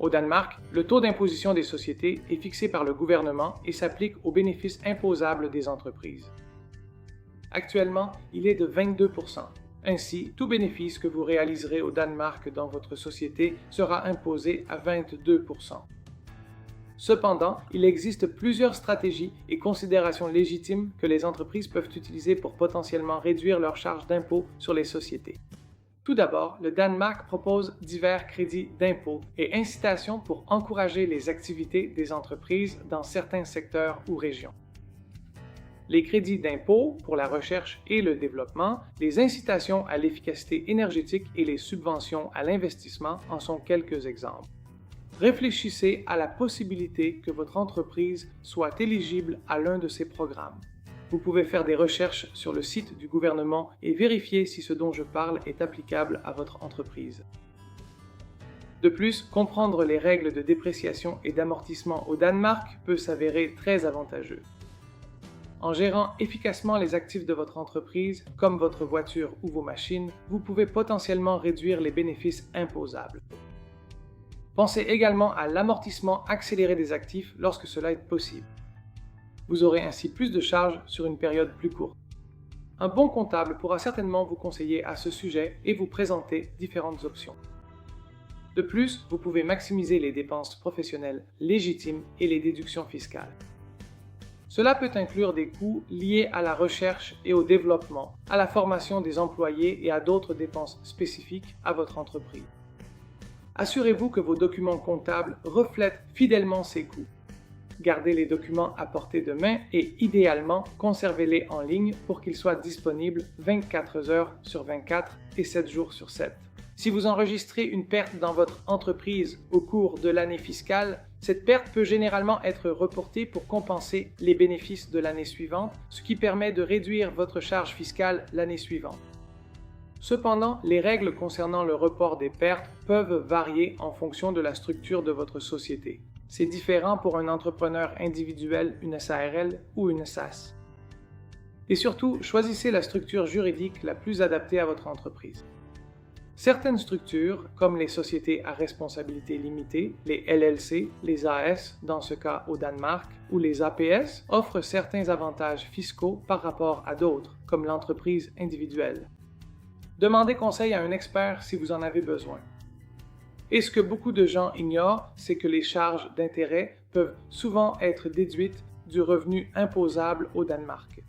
Au Danemark, le taux d'imposition des sociétés est fixé par le gouvernement et s'applique aux bénéfices imposables des entreprises. Actuellement, il est de 22%. Ainsi, tout bénéfice que vous réaliserez au Danemark dans votre société sera imposé à 22%. Cependant, il existe plusieurs stratégies et considérations légitimes que les entreprises peuvent utiliser pour potentiellement réduire leur charge d'impôt sur les sociétés. Tout d'abord, le Danemark propose divers crédits d'impôt et incitations pour encourager les activités des entreprises dans certains secteurs ou régions. Les crédits d'impôt pour la recherche et le développement, les incitations à l'efficacité énergétique et les subventions à l'investissement en sont quelques exemples. Réfléchissez à la possibilité que votre entreprise soit éligible à l'un de ces programmes. Vous pouvez faire des recherches sur le site du gouvernement et vérifier si ce dont je parle est applicable à votre entreprise. De plus, comprendre les règles de dépréciation et d'amortissement au Danemark peut s'avérer très avantageux. En gérant efficacement les actifs de votre entreprise, comme votre voiture ou vos machines, vous pouvez potentiellement réduire les bénéfices imposables. Pensez également à l'amortissement accéléré des actifs lorsque cela est possible. Vous aurez ainsi plus de charges sur une période plus courte. Un bon comptable pourra certainement vous conseiller à ce sujet et vous présenter différentes options. De plus, vous pouvez maximiser les dépenses professionnelles légitimes et les déductions fiscales. Cela peut inclure des coûts liés à la recherche et au développement, à la formation des employés et à d'autres dépenses spécifiques à votre entreprise. Assurez-vous que vos documents comptables reflètent fidèlement ces coûts. Gardez les documents à portée de main et idéalement, conservez-les en ligne pour qu'ils soient disponibles 24 heures sur 24 et 7 jours sur 7. Si vous enregistrez une perte dans votre entreprise au cours de l'année fiscale, cette perte peut généralement être reportée pour compenser les bénéfices de l'année suivante, ce qui permet de réduire votre charge fiscale l'année suivante. Cependant, les règles concernant le report des pertes peuvent varier en fonction de la structure de votre société. C'est différent pour un entrepreneur individuel, une SARL ou une SAS. Et surtout, choisissez la structure juridique la plus adaptée à votre entreprise. Certaines structures, comme les sociétés à responsabilité limitée, les LLC, les AS, dans ce cas au Danemark, ou les APS, offrent certains avantages fiscaux par rapport à d'autres, comme l'entreprise individuelle. Demandez conseil à un expert si vous en avez besoin. Et ce que beaucoup de gens ignorent, c'est que les charges d'intérêt peuvent souvent être déduites du revenu imposable au Danemark.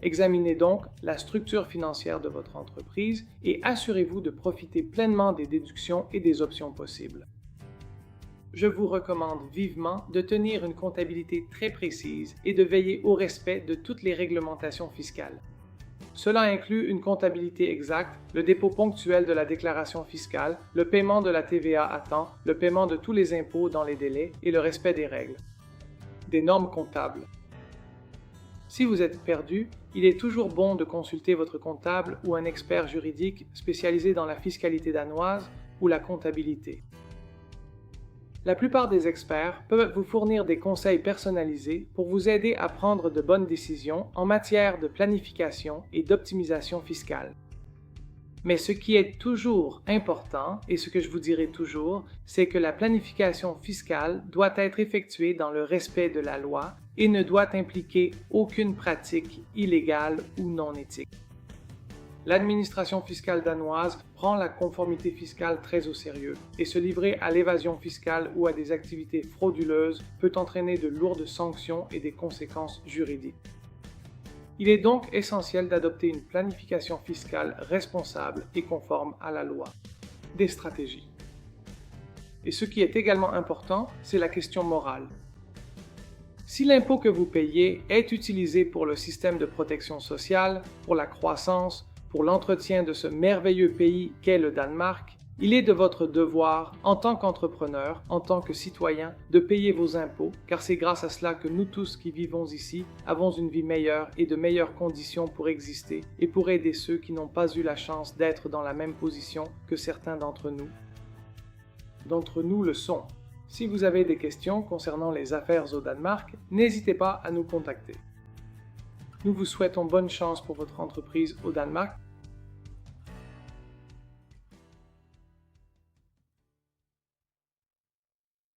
Examinez donc la structure financière de votre entreprise et assurez-vous de profiter pleinement des déductions et des options possibles. Je vous recommande vivement de tenir une comptabilité très précise et de veiller au respect de toutes les réglementations fiscales. Cela inclut une comptabilité exacte, le dépôt ponctuel de la déclaration fiscale, le paiement de la TVA à temps, le paiement de tous les impôts dans les délais et le respect des règles. Des normes comptables. Si vous êtes perdu, il est toujours bon de consulter votre comptable ou un expert juridique spécialisé dans la fiscalité danoise ou la comptabilité. La plupart des experts peuvent vous fournir des conseils personnalisés pour vous aider à prendre de bonnes décisions en matière de planification et d'optimisation fiscale. Mais ce qui est toujours important, et ce que je vous dirai toujours, c'est que la planification fiscale doit être effectuée dans le respect de la loi et ne doit impliquer aucune pratique illégale ou non éthique. L'administration fiscale danoise prend la conformité fiscale très au sérieux et se livrer à l'évasion fiscale ou à des activités frauduleuses peut entraîner de lourdes sanctions et des conséquences juridiques. Il est donc essentiel d'adopter une planification fiscale responsable et conforme à la loi. Des stratégies. Et ce qui est également important, c'est la question morale. Si l'impôt que vous payez est utilisé pour le système de protection sociale, pour la croissance, pour l'entretien de ce merveilleux pays qu'est le Danemark, il est de votre devoir, en tant qu'entrepreneur, en tant que citoyen, de payer vos impôts, car c'est grâce à cela que nous tous qui vivons ici avons une vie meilleure et de meilleures conditions pour exister et pour aider ceux qui n'ont pas eu la chance d'être dans la même position que certains d'entre nous. D'entre nous le sont. Si vous avez des questions concernant les affaires au Danemark, n'hésitez pas à nous contacter. Nous vous souhaitons bonne chance pour votre entreprise au Danemark